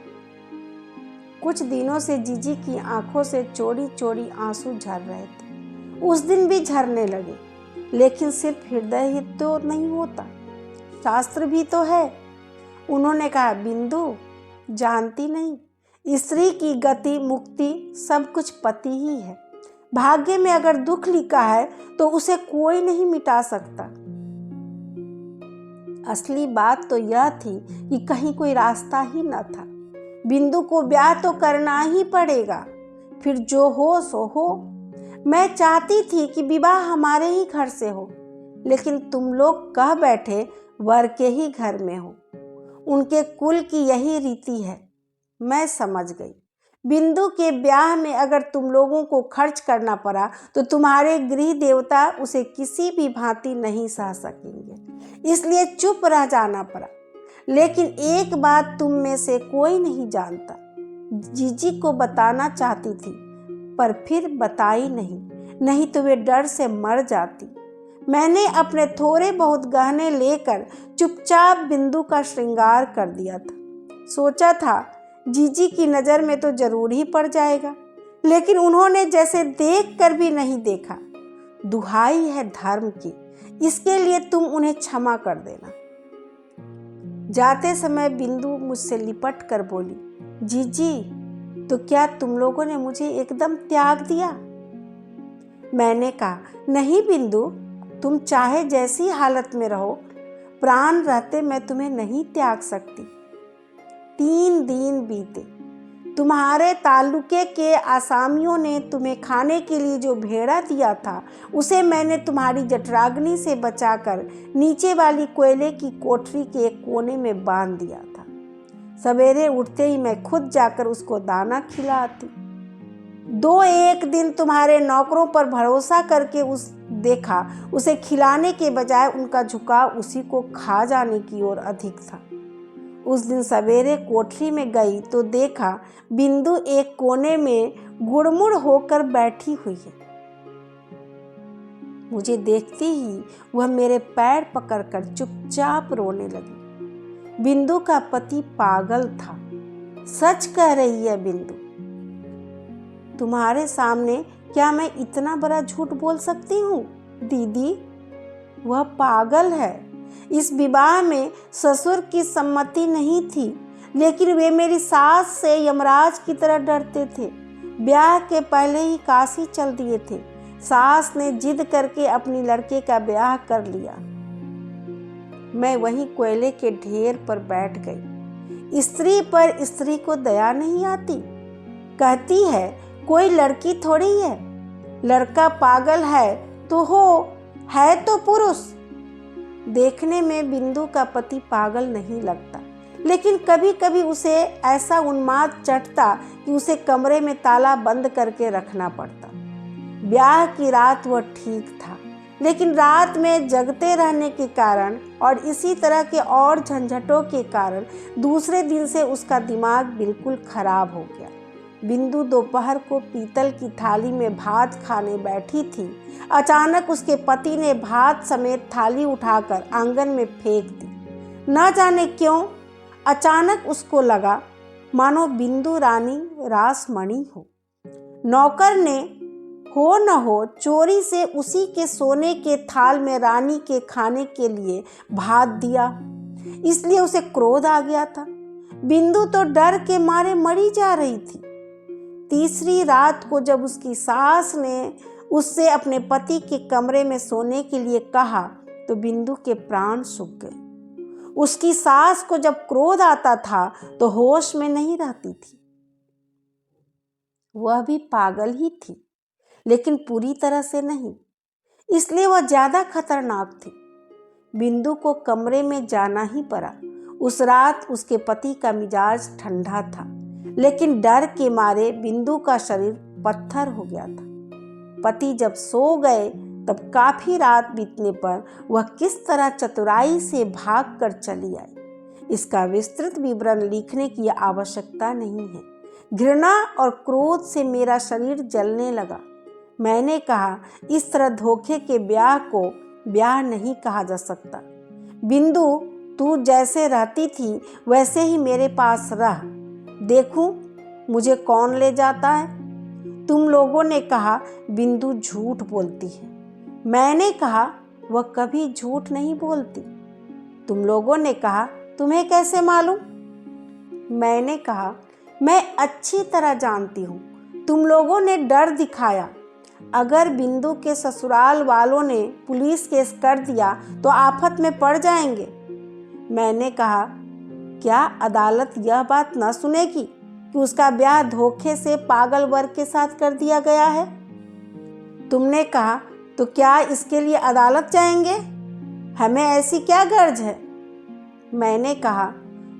Speaker 1: कुछ दिनों से जीजी की आंखों से चोरी चोरी आंसू झर रहे थे। उस दिन भी झरने लगे, लेकिन सिर्फ हृदय ही तो नहीं होता, शास्त्र भी तो है। उन्होंने कहा, बिंदु जानती नहीं, स्त्री की गति मुक्ति सब कुछ पति ही है। भाग्य में अगर दुख लिखा है तो उसे कोई नहीं मिटा सकता। असली बात तो यह थी कि कहीं कोई रास्ता ही न था। बिंदु को ब्याह तो करना ही पड़ेगा, फिर जो हो सो हो। मैं चाहती थी कि विवाह हमारे ही घर से हो, लेकिन तुम लोग कह बैठे वर के ही घर में हो। उनके कुल की यही रीति है। मैं समझ गई। बिंदु के ब्याह में अगर तुम लोगों को खर्च करना पड़ा तो तुम्हारे गृह देवता उसे किसी भी भांति नहीं सह सकेंगे, इसलिए चुप रह जाना पड़ा। लेकिन एक बात तुम में से कोई नहीं जानता। जीजी को बताना चाहती थी, पर फिर बताई नहीं तो वे डर से मर जाती। मैंने अपने थोड़े बहुत गहने लेकर चुपचाप बिंदु का श्रृंगार कर दिया था। सोचा था जीजी की नज़र में तो जरूर ही पड़ जाएगा, लेकिन उन्होंने जैसे देख कर भी नहीं देखा। दुहाई है धर्म की, इसके लिए तुम उन्हें क्षमा कर देना। जाते समय बिंदु मुझसे लिपट कर बोली, जीजी तो क्या तुम लोगों ने मुझे एकदम त्याग दिया। मैंने कहा, नहीं बिंदु, तुम चाहे जैसी हालत में रहो, प्राण रहते मैं तुम्हें नहीं त्याग सकती। 3 दिन बीते। तुम्हारे तालुके के आसामियों ने तुम्हें खाने के लिए जो भेड़ा दिया था उसे मैंने तुम्हारी जठराग्नि से बचाकर नीचे वाली कोयले की कोठरी के एक कोने में बांध दिया था। सवेरे उठते ही मैं खुद जाकर उसको दाना खिलाती। 2-1 दिन तुम्हारे नौकरों पर भरोसा करके देखा, उसे खिलाने के बजाय उनका झुकाव उसी को खा जाने की ओर अधिक था। उस दिन सवेरे कोठरी में गई तो देखा बिंदु एक कोने में गुड़मुड़ होकर बैठी हुई है। मुझे देखते ही वह मेरे पैर पकड़कर चुपचाप रोने लगी। बिंदु का पति पागल था। सच कह रही है बिंदु। तुम्हारे सामने क्या मैं इतना बड़ा झूठ बोल सकती हूँ दीदी? वह पागल है। इस विवाह में ससुर की सम्मति नहीं थी, लेकिन वे मेरी सास से यमराज की तरह डरते थे। ब्याह के पहले ही काशी चल दिए थे। सास ने जिद करके अपनी लड़के का ब्याह कर लिया। मैं वहीं कोयले के ढेर पर बैठ गई। स्त्री पर स्त्री को दया नहीं आती। कहती है कोई लड़की थोड़ी है, लड़का पागल है तो है तो पुरुष। देखने में बिंदु का पति पागल नहीं लगता, लेकिन कभी कभी उसे ऐसा उन्माद चढ़ता कि उसे कमरे में ताला बंद करके रखना पड़ता। ब्याह की रात वह ठीक था, लेकिन रात में जगते रहने के कारण और इसी तरह के और झंझटों के कारण दूसरे दिन से उसका दिमाग बिल्कुल खराब हो गया। बिंदु दोपहर को पीतल की थाली में भात खाने बैठी थी। अचानक उसके पति ने भात समेत थाली उठाकर आंगन में फेंक दी। न जाने क्यों अचानक उसको लगा मानो बिंदु रानी रासमणि हो। नौकर ने हो न हो चोरी से उसी के सोने के थाल में रानी के खाने के लिए भात दिया, इसलिए उसे क्रोध आ गया था। बिंदु तो डर के मारे मरी जा रही थी। तीसरी रात को जब उसकी सास ने उससे अपने पति के कमरे में सोने के लिए कहा तो बिंदु के प्राण सूख गए। उसकी सास को जब क्रोध आता था तो होश में नहीं रहती थी। वह भी पागल ही थी, लेकिन पूरी तरह से नहीं, इसलिए वह ज्यादा खतरनाक थी। बिंदु को कमरे में जाना ही पड़ा। उस रात उसके पति का मिजाज ठंडा था, लेकिन डर के मारे बिंदु का शरीर पत्थर हो गया था। पति जब सो गए तब काफी रात बीतने पर वह किस तरह चतुराई से भागकर चली आई, इसका विस्तृत विवरण लिखने की आवश्यकता नहीं है। घृणा और क्रोध से मेरा शरीर जलने लगा। मैंने कहा इस तरह धोखे के ब्याह को ब्याह नहीं कहा जा सकता। बिंदु, तू जैसे रहती थी वैसे ही मेरे पास रह, देखूं मुझे कौन ले जाता है। तुम लोगों ने कहा बिंदु झूठ बोलती है। मैंने कहा वह कभी झूठ नहीं बोलती। तुम लोगों ने कहा तुम्हें कैसे मालूम? मैंने कहा मैं अच्छी तरह जानती हूँ। तुम लोगों ने डर दिखाया। अगर बिंदु के ससुराल वालों ने पुलिस केस कर दिया तो आफत में पड़ जाएंगे। मैंने कहा क्या अदालत यह बात न सुनेगी कि उसका ब्याह धोखे से पागल वर्ग के साथ कर दिया गया है? तुमने कहा तो क्या इसके लिए अदालत जाएंगे? हमें ऐसी क्या गर्ज है? मैंने कहा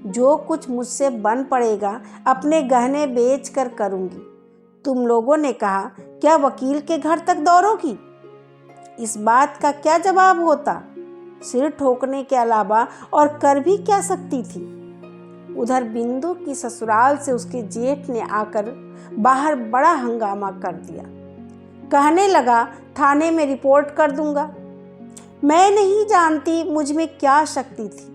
Speaker 1: जो कुछ मुझसे बन पड़ेगा अपने गहने बेच कर करूंगी। तुम लोगों ने कहा क्या वकील के घर तक दौड़ोगी? इस बात का क्या जवाब होता? सिर ठोकने के अलावा और कर भी क्या सकती थी? उधर बिंदु की ससुराल से उसके जेठ ने आकर बाहर बड़ा हंगामा कर दिया। कहने लगा थाने में रिपोर्ट कर दूंगा। मैं नहीं जानती मुझ में क्या शक्ति थी,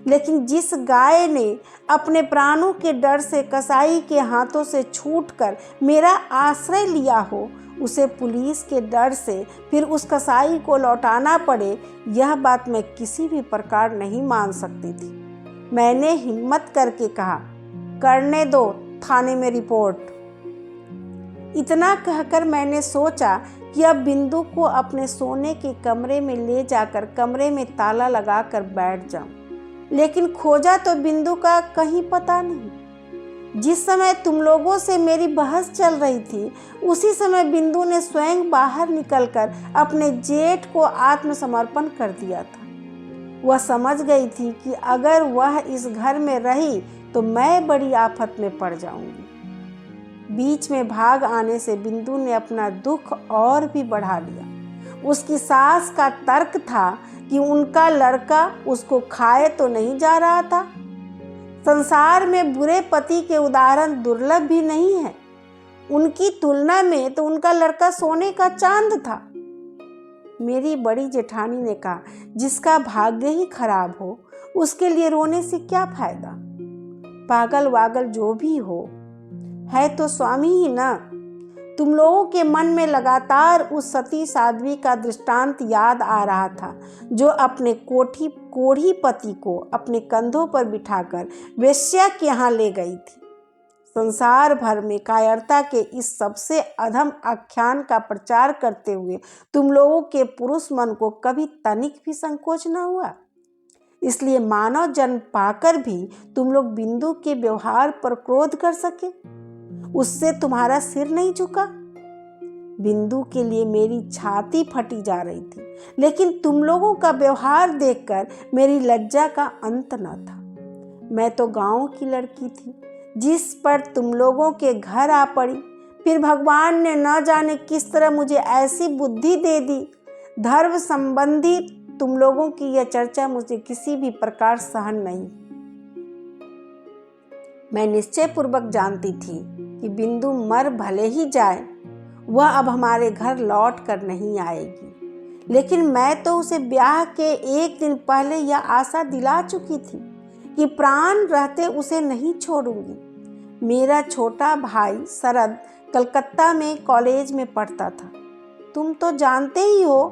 Speaker 1: लेकिन जिस गाय ने अपने प्राणों के डर से कसाई के हाथों से छूटकर मेरा आश्रय लिया हो, उसे पुलिस के डर से फिर उस कसाई को लौटाना पड़े, यह बात मैं किसी भी प्रकार नहीं मान सकती थी। मैंने हिम्मत करके कहा करने दो थाने में रिपोर्ट। इतना कहकर मैंने सोचा कि अब बिंदु को अपने सोने के कमरे में ले जाकर कमरे में ताला लगाकर बैठ जाऊं, लेकिन खोजा तो बिंदु का कहीं पता नहीं। जिस समय तुम लोगों से मेरी बहस चल रही थी, उसी समय बिंदु ने स्वयं बाहर निकलकर अपने जेठ को आत्मसमर्पण कर दिया था। वह समझ गई थी कि अगर वह इस घर में रही तो मैं बड़ी आफत में पड़ जाऊंगी। बीच में भाग आने से बिंदु ने अपना दुख और भी बढ़ा लिया। उसकी सास का तर्क था कि उनका लड़का उसको खाए तो नहीं जा रहा था। संसार में बुरे पति के उदाहरण दुर्लभ भी नहीं है। उनकी तुलना में तो उनका लड़का सोने का चांद था। मेरी बड़ी जेठानी ने कहा जिसका भाग्य ही खराब हो उसके लिए रोने से क्या फायदा। पागल वागल जो भी हो, है तो स्वामी ही ना। तुम लोगों के मन में लगातार उस सती साध्वी का दृष्टांत याद आ रहा था, जो अपने कोढ़ी पति को अपने कंधों पर बिठाकर वेश्या के यहाँ ले गई थी। संसार भर में कायरता के इस सबसे अधम आख्यान का प्रचार करते हुए तुम लोगों के पुरुष मन को कभी तनिक भी संकोच न हुआ। इसलिए मानव जन्म पाकर भी तुम लोग बिंदु के व्यवहार पर क्रोध कर सके, उससे तुम्हारा सिर नहीं झुका। बिंदु के लिए मेरी छाती फटी जा रही थी, लेकिन तुम लोगों का व्यवहार देखकर मेरी लज्जा का अंत न था। मैं तो गांव की लड़की थी, जिस पर तुम लोगों के घर आ पड़ी। फिर भगवान ने न जाने किस तरह मुझे ऐसी बुद्धि दे दी। धर्म संबंधी तुम लोगों की यह चर्चा मुझे किसी भी प्रकार सहन नहीं। मैं निश्चय पूर्वक जानती थी कि बिंदु मर भले ही जाए, वह अब हमारे घर लौट कर नहीं आएगी। लेकिन मैं तो उसे ब्याह के एक दिन पहले यह आशा दिला चुकी थी कि प्राण रहते उसे नहीं छोड़ूंगी। मेरा छोटा भाई शरद कलकत्ता में कॉलेज में पढ़ता था। तुम तो जानते ही हो,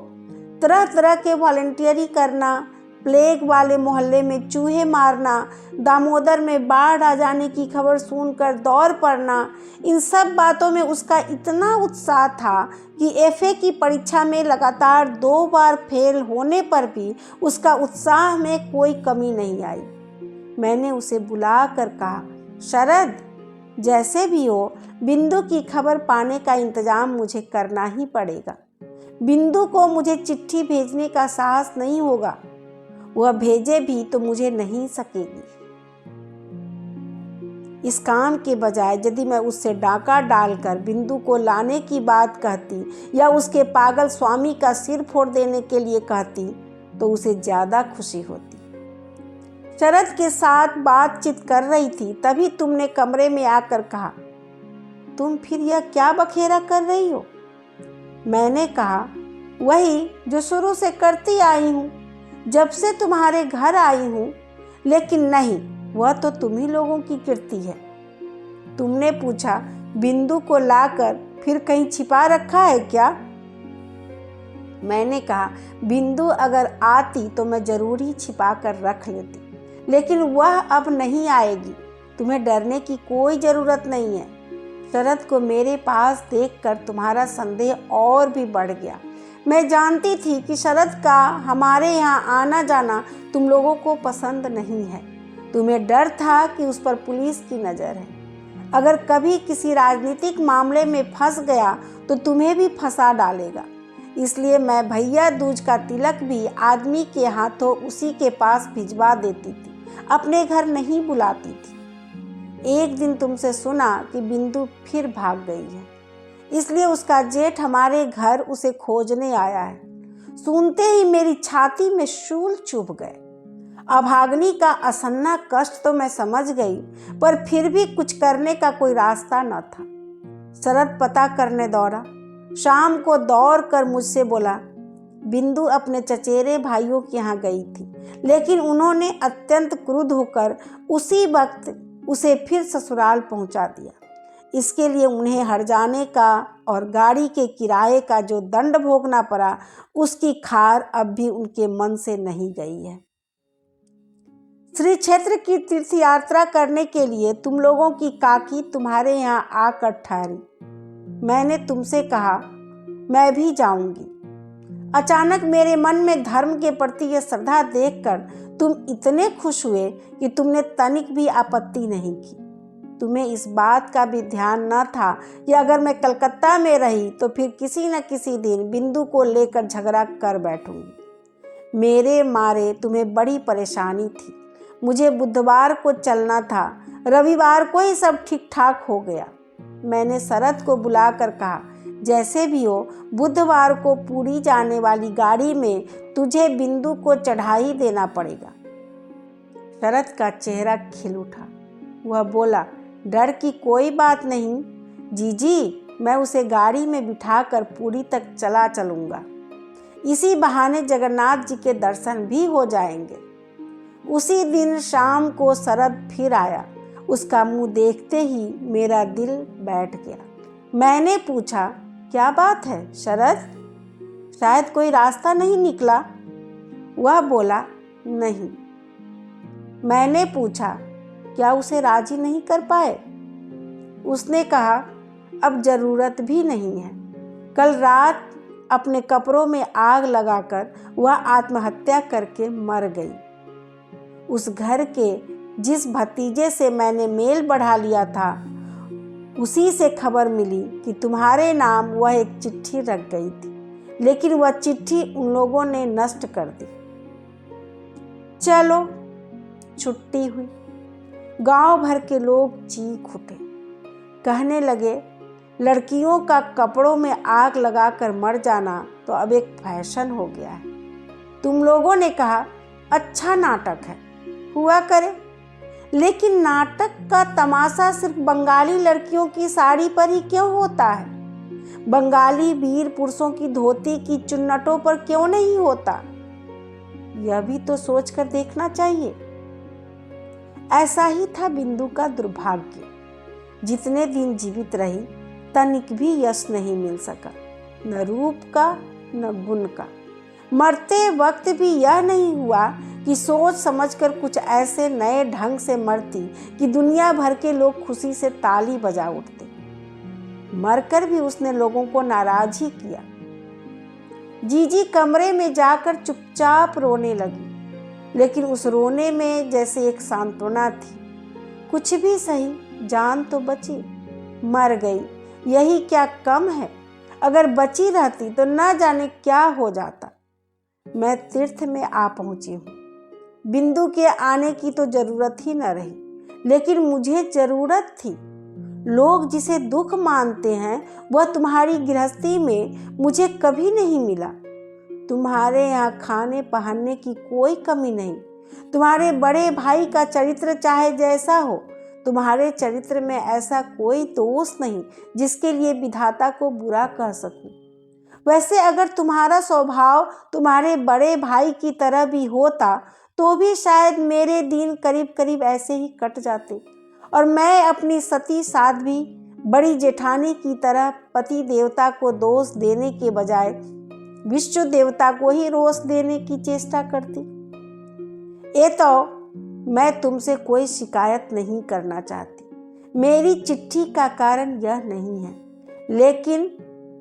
Speaker 1: तरह तरह के वॉलंटियरी करना, प्लेग वाले मोहल्ले में चूहे मारना, दामोदर में बाढ़ आ जाने की खबर सुनकर दौड़ पड़ना, इन सब बातों में उसका इतना उत्साह था कि एफए की परीक्षा में लगातार 2 बार फेल होने पर भी उसका उत्साह में कोई कमी नहीं आई। मैंने उसे बुला कर कहा, शरद, जैसे भी हो बिंदु की खबर पाने का इंतजाम मुझे करना ही पड़ेगा। बिंदु को मुझे चिट्ठी भेजने का साहस नहीं होगा, वह भेजे भी तो मुझे नहीं सकेगी। इस काम के बजाय यदि मैं उससे डाका डालकर बिंदु को लाने की बात कहती या उसके पागल स्वामी का सिर फोड़ देने के लिए कहती तो उसे ज्यादा खुशी होती। शरद के साथ बातचीत कर रही थी, तभी तुमने कमरे में आकर कहा, तुम फिर यह क्या बखेरा कर रही हो? मैंने कहा, वही जो शुरू से करती आई हूँ, जब से तुम्हारे घर आई हूँ। लेकिन नहीं, वह तो तुम ही लोगों की कीर्ति है। तुमने पूछा, बिंदु को लाकर फिर कहीं छिपा रखा है क्या? मैंने कहा, बिंदु अगर आती तो मैं जरूर ही छिपा कर रख लेती, लेकिन वह अब नहीं आएगी। तुम्हें डरने की कोई ज़रूरत नहीं है। शरद को मेरे पास देखकर तुम्हारा संदेह और भी बढ़ गया। मैं जानती थी कि शरद का हमारे यहाँ आना जाना तुम लोगों को पसंद नहीं है। तुम्हें डर था कि उस पर पुलिस की नज़र है। अगर कभी किसी राजनीतिक मामले में फंस गया तो तुम्हें भी फंसा डालेगा। इसलिए मैं भैया दूज का तिलक भी आदमी के हाथों उसी के पास भिजवा देती थी, अपने घर नहीं बुलाती थी। एक दिन तुमसे सुना कि बिंदु फिर भाग गई है, इसलिए उसका जेठ हमारे घर उसे खोजने आया है। सुनते ही मेरी छाती में शूल चुभ गए। अभागनी का असन्ना कष्ट तो मैं समझ गई, पर फिर भी कुछ करने का कोई रास्ता न था। शरद पता करने दौड़ा। शाम को दौड़ कर मुझसे बोला, बिंदु अपने चचेरे भाइयों के यहाँ गई थी, लेकिन उन्होंने अत्यंत क्रुद्ध होकर उसी वक्त उसे फिर ससुराल पहुंचा दिया। इसके लिए उन्हें हर्जाने का और गाड़ी के किराए का जो दंड भोगना पड़ा, उसकी खार अब भी उनके मन से नहीं गई है। श्री क्षेत्र की तीर्थ यात्रा करने के लिए तुम लोगों की काकी तुम्हारे यहाँ आकर ठहरी। मैंने तुमसे कहा, मैं भी जाऊंगी। अचानक मेरे मन में धर्म के प्रति यह श्रद्धा देखकर तुम इतने खुश हुए कि तुमने तनिक भी आपत्ति नहीं की। तुम्हें इस बात का भी ध्यान न था कि अगर मैं कलकत्ता में रही तो फिर किसी न किसी दिन बिंदु को लेकर झगड़ा कर बैठूंगी। मेरे मारे तुम्हें बड़ी परेशानी थी। मुझे बुधवार को चलना था, रविवार को ही सब ठीक ठाक हो गया। मैंने शरद को बुलाकर कहा, जैसे भी हो बुधवार को पूरी जाने वाली गाड़ी में तुझे बिंदु को चढ़ाई देना पड़ेगा। शरद का चेहरा खिल उठा। वह बोला, डर की कोई बात नहीं जीजी, मैं उसे गाड़ी में बिठाकर पूरी तक चला चलूँगा। इसी बहाने जगन्नाथ जी के दर्शन भी हो जाएंगे। उसी दिन शाम को शरद फिर आया। उसका मुंह देखते ही मेरा दिल बैठ गया। मैंने पूछा, क्या बात है शरद, शायद कोई रास्ता नहीं निकला? वह बोला, नहीं। मैंने पूछा, क्या उसे राजी नहीं कर पाए? उसने कहा, अब जरूरत भी नहीं है। कल रात अपने कपड़ों में आग लगाकर वह आत्महत्या करके मर गई। उस घर के जिस भतीजे से मैंने मेल बढ़ा लिया था, उसी से खबर मिली कि तुम्हारे नाम वह एक चिट्ठी रख गई थी, लेकिन वह चिट्ठी उन लोगों ने नष्ट कर दी। चलो, छुट्टी हुई। गांव भर के लोग चीख उठे, कहने लगे, लड़कियों का कपड़ों में आग लगाकर मर जाना तो अब एक फैशन हो गया है। तुम लोगों ने कहा, अच्छा नाटक है, हुआ करे, लेकिन नाटक का तमाशा सिर्फ बंगाली लड़कियों की साड़ी पर ही क्यों होता है? बंगाली वीर पुरुषों की धोती की चुन्नटों पर क्यों नहीं होता? यह भी तो सोच कर देखना चाहिए। ऐसा ही था बिंदु का दुर्भाग्य। जितने दिन जीवित रही, तनिक भी यश नहीं मिल सका, न रूप का न गुण का। मरते वक्त भी यह नहीं हुआ कि सोच समझकर कुछ ऐसे नए ढंग से मरती कि दुनिया भर के लोग खुशी से ताली बजा उठते। मरकर भी उसने लोगों को नाराज ही किया। जीजी कमरे में जाकर चुपचाप रोने लगी, लेकिन उस रोने में जैसे एक सांत्वना थी। कुछ भी सही, जान तो बची। मर गई, यही क्या कम है? अगर बची रहती तो न जाने क्या हो जाता। मैं तीर्थ में आ पहुंची हूँ। बिंदु के आने की तो जरूरत ही न रही, लेकिन मुझे जरूरत थी। लोग जिसे दुख मानते हैं वह तुम्हारी गृहस्थी में मुझे कभी नहीं मिला। तुम्हारे यहाँ खाने पहनने की कोई कमी नहीं। तुम्हारे बड़े भाई का चरित्र चाहे जैसा हो, तुम्हारे चरित्र में ऐसा कोई दोष नहीं जिसके लिए विधाता को बुरा कह सकूं। वैसे अगर तुम्हारा स्वभाव तुम्हारे बड़े भाई की तरह भी होता तो भी शायद मेरे दिन करीब करीब ऐसे ही कट जाते और मैं अपनी सती साध्वी बड़ी जेठानी की तरह पति देवता को दोष देने के बजाय विष्णु देवता को ही रोष देने की चेष्टा करती। ये तो मैं तुमसे कोई शिकायत नहीं करना चाहती। मेरी चिट्ठी का कारण यह नहीं है, लेकिन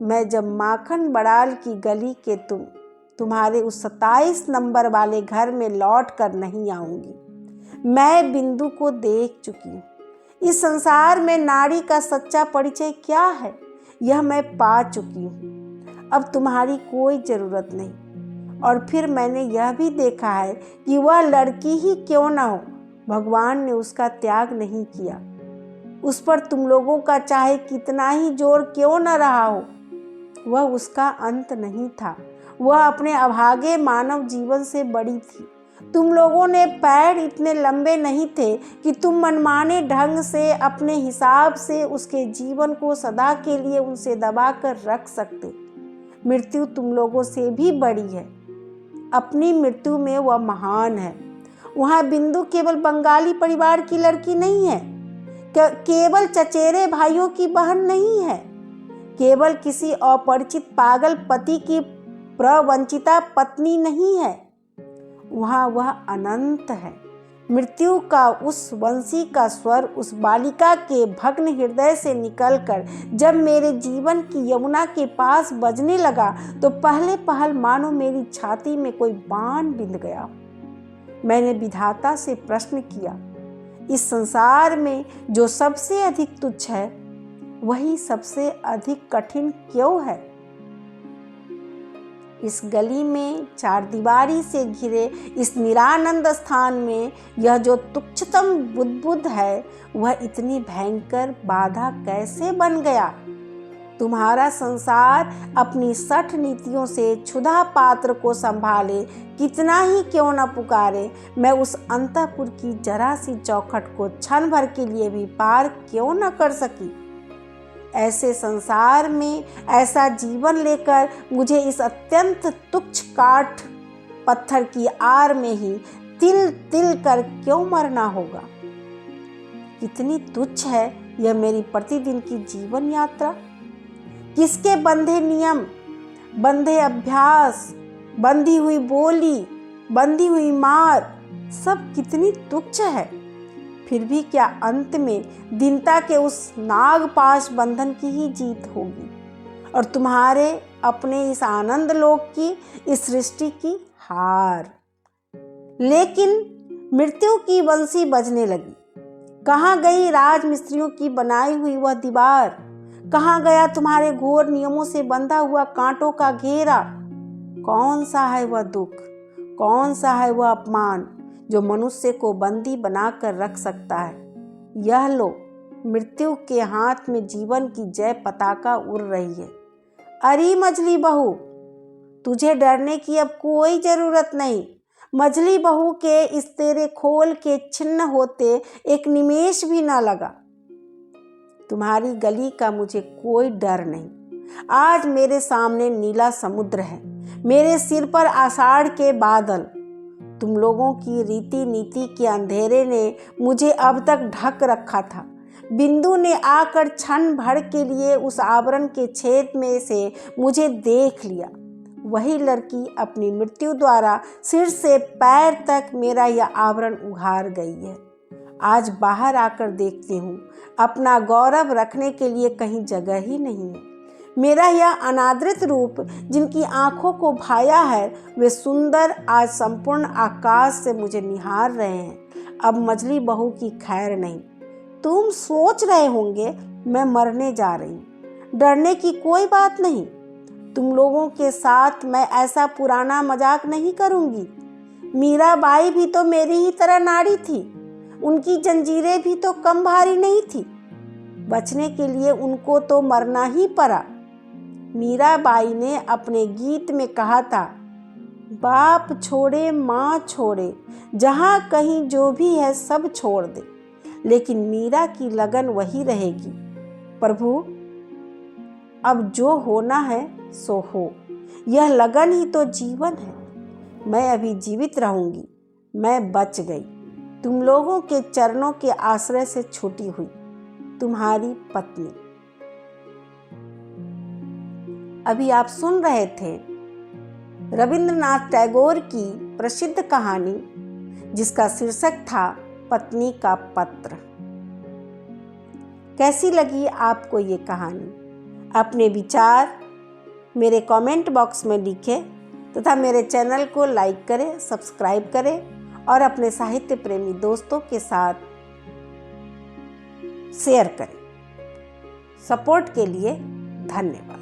Speaker 1: मैं जब माखन बड़ाल की गली के तुम्हारे उस 27 नंबर वाले घर में लौट कर नहीं आऊंगी। मैं बिंदु को देख चुकी हूँ। इस संसार में नारी का सच्चा परिचय क्या है, यह मैं पा चुकी हूँ। अब तुम्हारी कोई ज़रूरत नहीं। और फिर मैंने यह भी देखा है कि वह लड़की ही क्यों ना हो, भगवान ने उसका त्याग नहीं किया। उस पर तुम लोगों का चाहे कितना ही जोर क्यों न रहा हो, वह उसका अंत नहीं था। वह अपने अभागे मानव जीवन से बड़ी थी। तुम लोगों ने पैर इतने लंबे नहीं थे कि तुम मनमाने ढंग से अपने हिसाब से उसके जीवन को सदा के लिए उनसे दबा कर रख सकते। मृत्यु तुम लोगों से भी बड़ी है। अपनी मृत्यु में वह महान है। वहाँ बिंदु केवल बंगाली परिवार की लड़की नहीं है, केवल चचेरे भाइयों की बहन नहीं है, केवल किसी अपरिचित पागल पति की प्रवंचिता पत्नी नहीं है। वहाँ वह अनंत है। मृत्यु का उस वंशी का स्वर उस बालिका के भग्न हृदय से निकलकर जब मेरे जीवन की यमुना के पास बजने लगा तो पहले पहल मानो मेरी छाती में कोई बाण बिंध गया। मैंने विधाता से प्रश्न किया, इस संसार में जो सबसे अधिक तुच्छ है वही सबसे अधिक कठिन क्यों है? इस गली में चारदीवारी से घिरे इस निरानंद स्थान में यह जो तुच्छतम बुद्बुद है वह इतनी भयंकर बाधा कैसे बन गया? तुम्हारा संसार अपनी 60 नीतियों से क्षुधा पात्र को संभाले कितना ही क्यों न पुकारे, मैं उस अंतःपुर की जरा सी चौखट को क्षण भर के लिए भी पार क्यों न कर सकी? ऐसे संसार में ऐसा जीवन लेकर मुझे इस अत्यंत तुच्छ काठ पत्थर की आड़ में ही तिल तिल कर क्यों मरना होगा। कितनी तुच्छ है यह मेरी प्रतिदिन की जीवन यात्रा। किसके बंधे नियम, बंधे अभ्यास, बंधी हुई बोली, बंधी हुई मार, सब कितनी तुच्छ है। फिर भी क्या अंत में दीनता के उस नागपाश बंधन की ही जीत होगी और तुम्हारे अपने इस आनंद लोक की, इस सृष्टि की हार। लेकिन मृत्यु की बंसी बजने लगी। कहाँ गई राजमिस्त्रियों की बनाई हुई वह दीवार, कहाँ गया तुम्हारे घोर नियमों से बंधा हुआ कांटों का घेरा। कौन सा है वह दुख, कौन सा है वह अपमान जो मनुष्य को बंदी बनाकर रख सकता है। यह लो, मृत्यु के हाथ में जीवन की जय पताका उड़ रही है। अरे मझली बहू, तुझे डरने की अब कोई जरूरत नहीं। मझली बहू के इस तेरे खोल के छिन्न होते एक निमेष भी ना लगा। तुम्हारी गली का मुझे कोई डर नहीं। आज मेरे सामने नीला समुद्र है, मेरे सिर पर आषाढ़ के बादल। तुम लोगों की रीति नीति के अंधेरे ने मुझे अब तक ढक रखा था। बिंदु ने आकर क्षण भर के लिए उस आवरण के छेद में से मुझे देख लिया। वही लड़की अपनी मृत्यु द्वारा सिर से पैर तक मेरा यह आवरण उघाड़ गई है। आज बाहर आकर देखती हूँ, अपना गौरव रखने के लिए कहीं जगह ही नहीं है। मेरा यह अनादृत रूप जिनकी आंखों को भाया है, वे सुंदर आज संपूर्ण आकाश से मुझे निहार रहे हैं। अब मझली बहू की खैर नहीं। तुम सोच रहे होंगे मैं मरने जा रही हूँ। डरने की कोई बात नहीं। तुम लोगों के साथ मैं ऐसा पुराना मजाक नहीं करूँगी। मीराबाई भी तो मेरी ही तरह नारी थी। उनकी जंजीरें भी तो कम भारी नहीं थी। बचने के लिए उनको तो मरना ही पड़ा। मीराबाई ने अपने गीत में कहा था, बाप छोड़े माँ छोड़े, जहाँ कहीं जो भी है सब छोड़ दे। लेकिन मीरा की लगन वही रहेगी। प्रभु, अब जो होना है सो हो। यह लगन ही तो जीवन है। मैं अभी जीवित रहूंगी। मैं बच गई। तुम लोगों के चरणों के आश्रय से छूटी हुई तुम्हारी पत्नी। अभी आप सुन रहे थे रविंद्रनाथ टैगोर की प्रसिद्ध कहानी जिसका शीर्षक था पत्नी का पत्र। कैसी लगी आपको ये कहानी? अपने विचार मेरे कमेंट बॉक्स में लिखें तथा मेरे चैनल को लाइक करें, सब्सक्राइब करें और अपने साहित्य प्रेमी दोस्तों के साथ शेयर करें। सपोर्ट के लिए धन्यवाद।